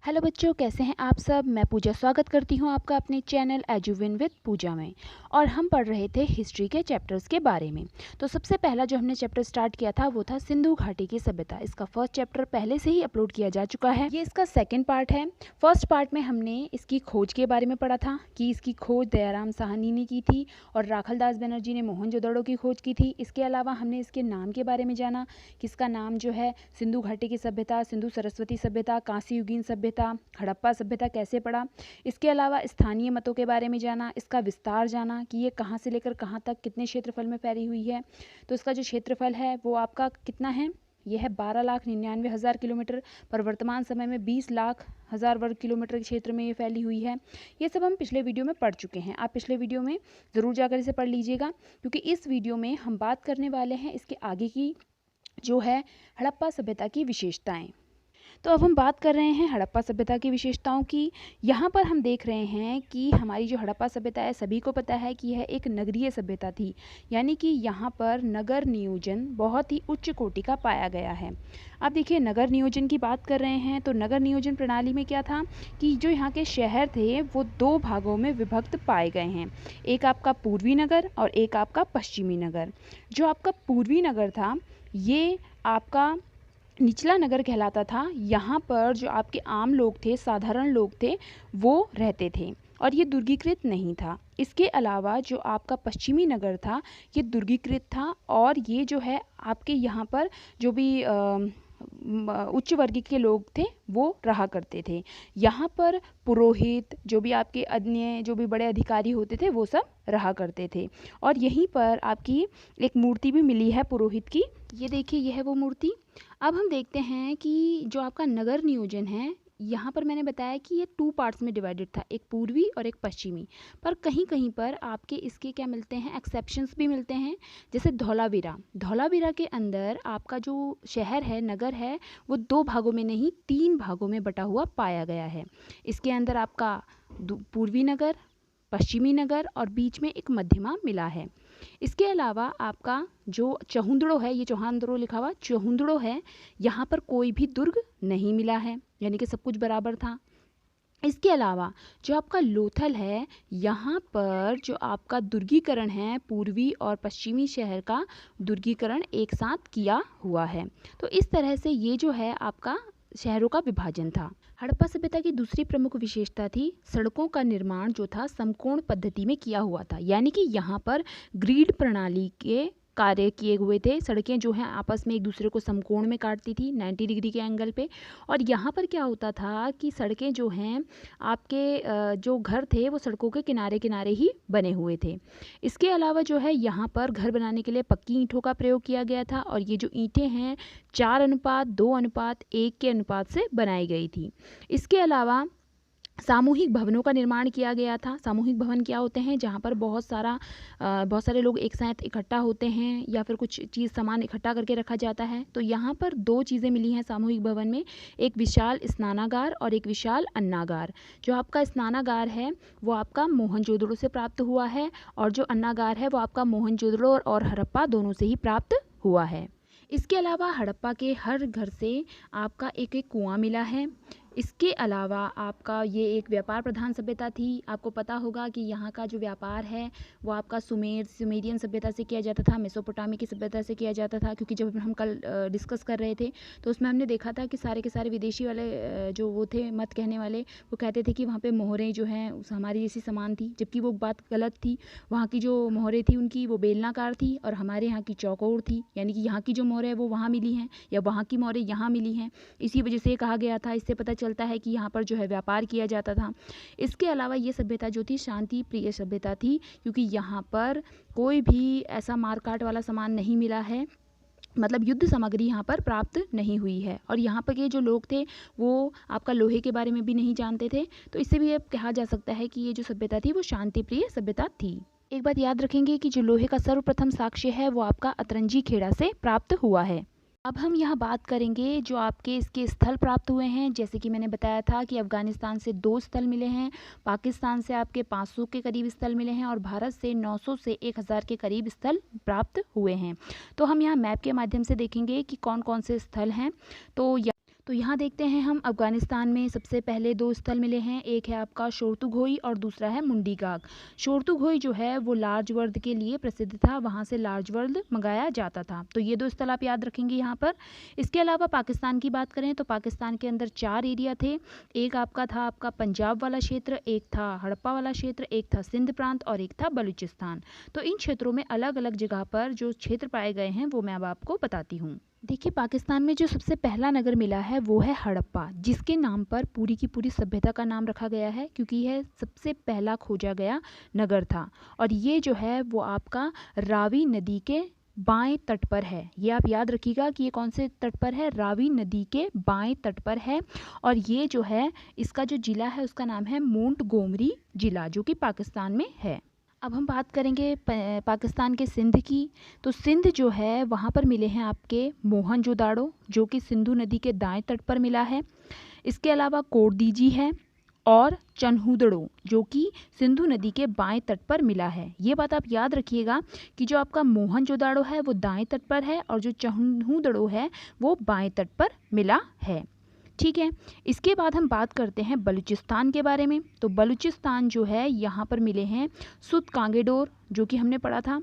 Hello बच्चों, कैसे हैं आप सब। मैं पूजा स्वागत करती हूं आपका अपने चैनल एजुविन विद पूजा में। और हम पढ़ रहे थे हिस्ट्री के चैप्टर्स के बारे में। तो सबसे पहला जो हमने चैप्टर स्टार्ट किया था वो था सिंधु घाटी की सभ्यता। इसका फर्स्ट चैप्टर पहले से ही अपलोड किया जा चुका है। ये इसका सेकेंड पार्ट है। फर्स्ट पार्ट में हमने इसकी खोज के बारे में पढ़ा था कि इसकी खोज दयाराम साहनी ने की थी और राखलदास बनर्जी ने मोहनजोदड़ो की खोज की थी। इसके अलावा हमने इसके नाम के बारे में जाना कि इसका नाम जो है सिंधु घाटी की सभ्यता, सिंधु सरस्वती सभ्यता, कांस्य युगीन सभ्यता, हड़प्पा सभ्यता कैसे पड़ा। इसके अलावा स्थानीय मतों के बारे में जाना, इसका विस्तार जाना कि ये कहाँ से लेकर कहाँ तक कितने क्षेत्रफल में फैली हुई है। तो इसका जो क्षेत्रफल है वो आपका कितना है, यह है 12,99,000 किलोमीटर, पर वर्तमान समय में 20,00,000 वर्ग किलोमीटर के क्षेत्र में ये फैली हुई है। ये सब हम पिछले वीडियो में पढ़ चुके हैं। आप पिछले वीडियो में ज़रूर जाकर इसे पढ़ लीजिएगा, क्योंकि इस वीडियो में हम बात करने वाले हैं इसके आगे की जो है हड़प्पा सभ्यता की विशेषताएं। तो अब हम बात कर रहे हैं हड़प्पा सभ्यता की विशेषताओं की। यहाँ पर हम देख रहे हैं कि हमारी जो हड़प्पा सभ्यता है, सभी को पता है कि यह एक नगरीय सभ्यता थी, यानी कि यहाँ पर नगर नियोजन बहुत ही उच्च कोटि का पाया गया है। अब देखिए, नगर नियोजन की बात कर रहे हैं तो नगर नियोजन प्रणाली में क्या था कि जो यहाँ के शहर थे वो दो भागों में विभक्त पाए गए हैं। एक आपका पूर्वी नगर और एक आपका पश्चिमी नगर। जो आपका पूर्वी नगर था ये आपका निचला नगर कहलाता था। यहाँ पर जो आपके आम लोग थे, साधारण लोग थे, वो रहते थे और ये दुर्गीकृत नहीं था। इसके अलावा जो आपका पश्चिमी नगर था ये दुर्गीकृत था और ये जो है आपके यहाँ पर जो भी उच्च वर्ग के लोग थे वो रहा करते थे। यहाँ पर पुरोहित, जो भी आपके अन्य जो भी बड़े अधिकारी होते थे वो सब रहा करते थे। और यहीं पर आपकी एक मूर्ति भी मिली है पुरोहित की। ये देखिए, यह है वो मूर्ति। अब हम देखते हैं कि जो आपका नगर नियोजन है, यहाँ पर मैंने बताया कि ये 2 पार्ट्स में डिवाइडेड था, एक पूर्वी और एक पश्चिमी। पर कहीं कहीं पर आपके इसके क्या मिलते हैं, एक्सेप्शंस भी मिलते हैं। जैसे धौलावीरा के अंदर आपका जो शहर है, नगर है, वो 2 भागों में नहीं 3 भागों में बटा हुआ पाया गया है। इसके अंदर आपका पूर्वी नगर, पश्चिमी नगर और बीच में एक मध्यमा मिला है। इसके अलावा आपका जो चहुंदड़ो है, ये चौहानदड़ो लिखा हुआ चहुंदड़ो है, यहाँ पर कोई भी दुर्ग नहीं मिला है, यानी कि सब कुछ बराबर था। इसके अलावा जो आपका लोथल है, यहाँ पर जो आपका दुर्गीकरण है, पूर्वी और पश्चिमी शहर का दुर्गीकरण एक साथ किया हुआ है। तो इस तरह से ये जो है आपका शहरों का विभाजन था। हड़प्पा सभ्यता की दूसरी प्रमुख विशेषता थी सड़कों का निर्माण जो था समकोण पद्धति में किया हुआ था, यानी कि यहाँ पर ग्रिड प्रणाली के कार्य किए हुए थे। सड़कें जो हैं आपस में एक दूसरे को समकोण में काटती थी 90 डिग्री के एंगल पे। और यहाँ पर क्या होता था कि सड़कें जो हैं आपके जो घर थे वो सड़कों के किनारे किनारे ही बने हुए थे। इसके अलावा जो है यहाँ पर घर बनाने के लिए पक्की ईंटों का प्रयोग किया गया था और ये जो ईंटें हैं 4:2:1 के अनुपात से बनाई गई थी। इसके अलावा सामूहिक भवनों का निर्माण किया गया था। सामूहिक भवन क्या होते हैं, जहाँ पर बहुत सारे लोग एक साथ इकट्ठा होते हैं या फिर कुछ चीज़ सामान इकट्ठा करके रखा जाता है। तो यहाँ पर 2 चीज़ें मिली हैं सामूहिक भवन में, एक विशाल स्नानागार और एक विशाल अन्नागार। जो आपका स्नानागार है वो आपका मोहनजोदड़ो से प्राप्त हुआ है और जो अन्नागार है वो आपका मोहनजोदड़ो और हड़प्पा दोनों से ही प्राप्त हुआ है। इसके अलावा हड़प्पा के हर घर से आपका एक एक कुआं मिला है। इसके अलावा आपका ये एक व्यापार प्रधान सभ्यता थी। आपको पता होगा कि यहाँ का जो व्यापार है वो आपका सुमेरियन सभ्यता से किया जाता था, मेसोपोटामी की सभ्यता से किया जाता था। क्योंकि जब हम कल डिस्कस कर रहे थे तो उसमें हमने देखा था कि सारे के सारे विदेशी वाले जो वो थे मत कहने वाले, वो कहते थे कि वहाँ पे मोहरें जो हैं हमारी जैसी समान थी, जबकि वो बात गलत थी। वहाँ की जो मोहरें थी उनकी वो बेलनाकार थी और हमारे यहाँ की चौकोर थी, यानी कि यहाँ की जो मोहरें वो वहाँ मिली हैं या वहाँ की मोहरें यहाँ मिली हैं। इसी वजह से कहा गया था। इससे पता चलता है कि यहाँ पर जो है व्यापार किया जाता था। इसके अलावा ये सभ्यता जो थी शांति प्रिय सभ्यता थी, क्योंकि यहाँ पर कोई भी ऐसा मारकाट वाला सामान नहीं मिला है, मतलब युद्ध सामग्री यहाँ पर प्राप्त नहीं हुई है। और यहाँ पर के जो लोग थे वो आपका लोहे के बारे में भी नहीं जानते थे। तो इससे भी अब कहा जा सकता है कि ये जो सभ्यता थी वो शांति प्रिय सभ्यता थी। एक बात याद रखेंगे कि जो लोहे का सर्वप्रथम साक्ष्य है वो आपका अतरंजी खेड़ा से प्राप्त हुआ है। अब हम यहाँ बात करेंगे जो आपके इसके स्थल प्राप्त हुए हैं। जैसे कि मैंने बताया था कि अफ़गानिस्तान से 2 स्थल मिले हैं, पाकिस्तान से आपके 500 के करीब स्थल मिले हैं और भारत से 900 से 1000 के करीब स्थल प्राप्त हुए हैं। तो हम यहाँ मैप के माध्यम से देखेंगे कि कौन कौन से स्थल हैं। तो यहाँ देखते हैं हम अफ़गानिस्तान में सबसे पहले 2 स्थल मिले हैं, एक है आपका शोरतुघोई और दूसरा है मुंडीगाग। शोरतुघोई जो है वो लार्ज वर्द के लिए प्रसिद्ध था, वहाँ से लार्ज वर्द मंगाया जाता था। तो ये 2 स्थल आप याद रखेंगे यहाँ पर। इसके अलावा पाकिस्तान की बात करें तो पाकिस्तान के अंदर 4 एरिया थे। एक आपका था आपका पंजाब वाला क्षेत्र, एक था हड़प्पा वाला क्षेत्र, एक था सिंध प्रांत और एक था बलूचिस्तान। तो इन क्षेत्रों में अलग अलग जगह पर जो क्षेत्र पाए गए हैं वो मैं अब आपको बताती हूँ। देखिए, पाकिस्तान में जो सबसे पहला नगर मिला है वो है हड़प्पा, जिसके नाम पर पूरी की पूरी सभ्यता का नाम रखा गया है, क्योंकि यह सबसे पहला खोजा गया नगर था। और ये जो है वो आपका रावी नदी के बाएं तट पर है। ये आप याद रखिएगा कि ये कौन से तट पर है, रावी नदी के बाएं तट पर है। और ये जो है इसका जो ज़िला है उसका नाम है मोंटगोमरी ज़िला, जो कि पाकिस्तान में है। अब हम बात करेंगे पाकिस्तान के सिंध की। तो सिंध जो है वहाँ पर मिले हैं आपके मोहनजोदाड़ो, जो कि सिंधु नदी के दाएं तट पर मिला है। इसके अलावा कोरदीजी है और चन्हूदड़ो, जो कि सिंधु नदी के बाएं तट पर मिला है। ये बात आप याद रखिएगा कि जो आपका मोहनजोदाड़ो है वो दाएं तट पर है और जो चन्हूदड़ो है वो बाएं तट पर मिला है। ठीक है, इसके बाद हम बात करते हैं बलूचिस्तान के बारे में। तो बलूचिस्तान जो है यहाँ पर मिले हैं सुत कांगेडोर, जो कि हमने पढ़ा था।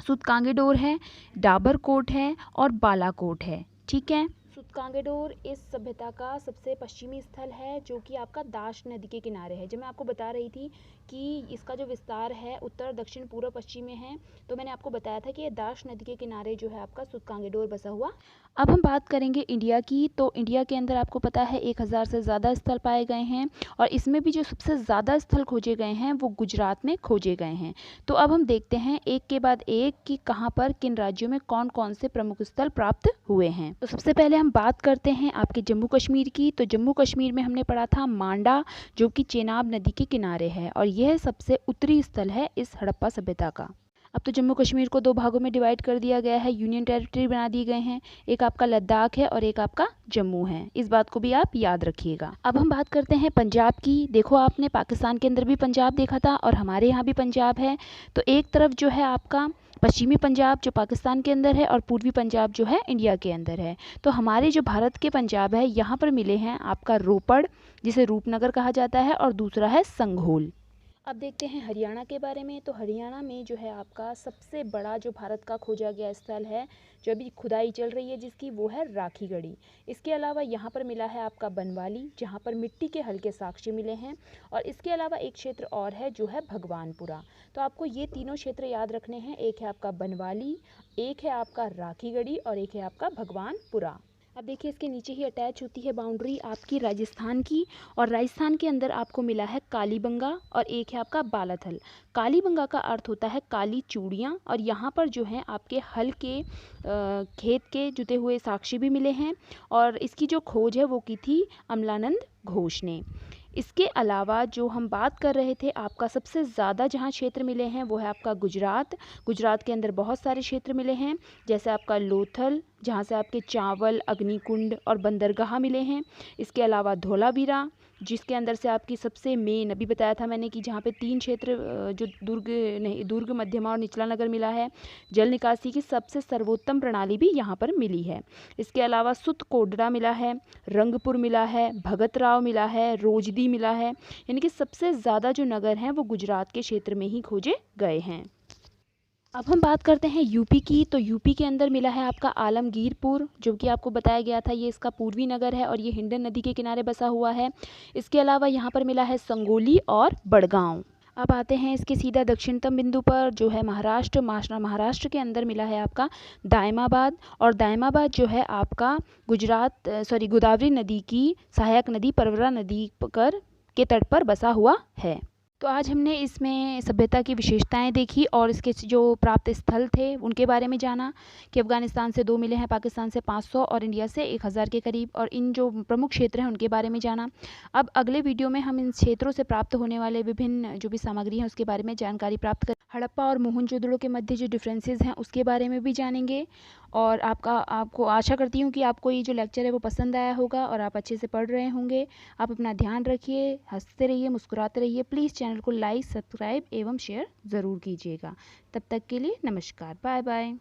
सुत कांगेडोर है, डाबरकोट है और बालाकोट है। ठीक है, सुत कांगेडोर इस सभ्यता का सबसे पश्चिमी स्थल है, जो कि आपका दाश नदी के किनारे है। जब मैं आपको बता रही थी कि इसका जो विस्तार है उत्तर दक्षिण पूर्व पश्चिम में है, तो मैंने आपको बताया था कि ये दाश नदी के किनारे जो है आपका सुत कांगेडोर बसा हुआ। अब हम बात करेंगे इंडिया की। तो इंडिया के अंदर आपको पता है 1000 से ज़्यादा स्थल पाए गए हैं, और इसमें भी जो सबसे ज़्यादा स्थल खोजे गए हैं वो गुजरात में खोजे गए हैं। तो अब हम देखते हैं एक के बाद एक कि कहाँ पर किन राज्यों में कौन कौन से प्रमुख स्थल प्राप्त हुए हैं। तो सबसे पहले हम बात करते हैं आपके जम्मू कश्मीर की। तो जम्मू कश्मीर में हमने पढ़ा था मांडा, जो कि चेनाब नदी के किनारे है, और यह सबसे उत्तरी स्थल है इस हड़प्पा सभ्यता का। अब तो जम्मू कश्मीर को 2 भागों में डिवाइड कर दिया गया है, यूनियन टेरिटरी बना दिए गए हैं। एक आपका लद्दाख है और एक आपका जम्मू है। इस बात को भी आप याद रखिएगा। अब हम बात करते हैं पंजाब की। देखो, आपने पाकिस्तान के अंदर भी पंजाब देखा था और हमारे यहाँ भी पंजाब है। तो एक तरफ जो है आपका पश्चिमी पंजाब जो पाकिस्तान के अंदर है, और पूर्वी पंजाब जो है इंडिया के अंदर है। तो हमारे जो भारत के पंजाब है यहाँ पर मिले हैं आपका रोपड़, जिसे रूपनगर कहा जाता है, और दूसरा है संघोल। अब देखते हैं हरियाणा के बारे में। तो हरियाणा में जो है आपका सबसे बड़ा जो भारत का खोजा गया स्थल है, जो अभी खुदाई चल रही है जिसकी, वो है राखीगढ़ी। इसके अलावा यहाँ पर मिला है आपका बनवाली, जहाँ पर मिट्टी के हल्के साक्ष्य मिले हैं। और इसके अलावा एक क्षेत्र और है जो है भगवानपुरा। तो आपको ये तीनों क्षेत्र याद रखने हैं। एक है आपका बनवाली, एक है आपका राखीगढ़ी और एक है आपका भगवानपुरा। अब देखिए, इसके नीचे ही अटैच होती है बाउंड्री आपकी राजस्थान की, और राजस्थान के अंदर आपको मिला है कालीबंगा और एक है आपका बालाथल। कालीबंगा का अर्थ होता है काली चूड़ियाँ, और यहाँ पर जो है आपके हल के खेत के जुते हुए साक्ष्य भी मिले हैं, और इसकी जो खोज है वो की थी अमलानंद घोष ने। इसके अलावा जो हम बात कर रहे थे, आपका सबसे ज़्यादा जहाँ क्षेत्र मिले हैं वो है आपका गुजरात। गुजरात के अंदर बहुत सारे क्षेत्र मिले हैं, जैसे आपका लोथल, जहाँ से आपके चावल, अग्निकुंड और बंदरगाह मिले हैं। इसके अलावा धोलावीरा, जिसके अंदर से आपकी सबसे मेन, अभी बताया था मैंने कि जहाँ पे 3 क्षेत्र जो दुर्ग, मध्यमा और निचला नगर मिला है। जल निकासी की सबसे सर्वोत्तम प्रणाली भी यहाँ पर मिली है। इसके अलावा सुत कोडरा मिला है, रंगपुर मिला है, भगत राव मिला है, रोजदी मिला है। यानी कि सबसे ज़्यादा जो नगर हैं वो गुजरात के क्षेत्र में ही खोजे गए हैं। अब हम बात करते हैं यूपी की। तो यूपी के अंदर मिला है आपका आलमगीरपुर, जो कि आपको बताया गया था ये इसका पूर्वी नगर है और ये हिंडन नदी के किनारे बसा हुआ है। इसके अलावा यहाँ पर मिला है संगोली और बड़गांव। अब आते हैं इसके सीधा दक्षिणतम बिंदु पर, जो है महाराष्ट्र। महाराष्ट्र के अंदर मिला है आपका दायमाबाद, और दायमाबाद जो है आपका गोदावरी नदी की सहायक नदी परवरा नदी के तट पर बसा हुआ है। तो आज हमने इसमें सभ्यता की विशेषताएं देखी और इसके जो प्राप्त स्थल थे उनके बारे में जाना, कि अफ़गानिस्तान से 2 मिले हैं, पाकिस्तान से 500 और इंडिया से 1000 के करीब, और इन जो प्रमुख क्षेत्र हैं उनके बारे में जाना। अब अगले वीडियो में हम इन क्षेत्रों से प्राप्त होने वाले विभिन्न जो भी सामग्री हैं उसके बारे में जानकारी प्राप्त कर, हड़प्पा और मोहनजोदड़ो के मध्य जो डिफरेंसेस हैं उसके बारे में भी जानेंगे। और आपको आशा करती हूँ कि आपको ये जो लेक्चर है वो पसंद आया होगा और आप अच्छे से पढ़ रहे होंगे। आप अपना ध्यान रखिए, हंसते रहिए, मुस्कुराते रहिए। प्लीज़ चैनल को लाइक, सब्सक्राइब एवं शेयर ज़रूर कीजिएगा। तब तक के लिए नमस्कार, बाय बाय।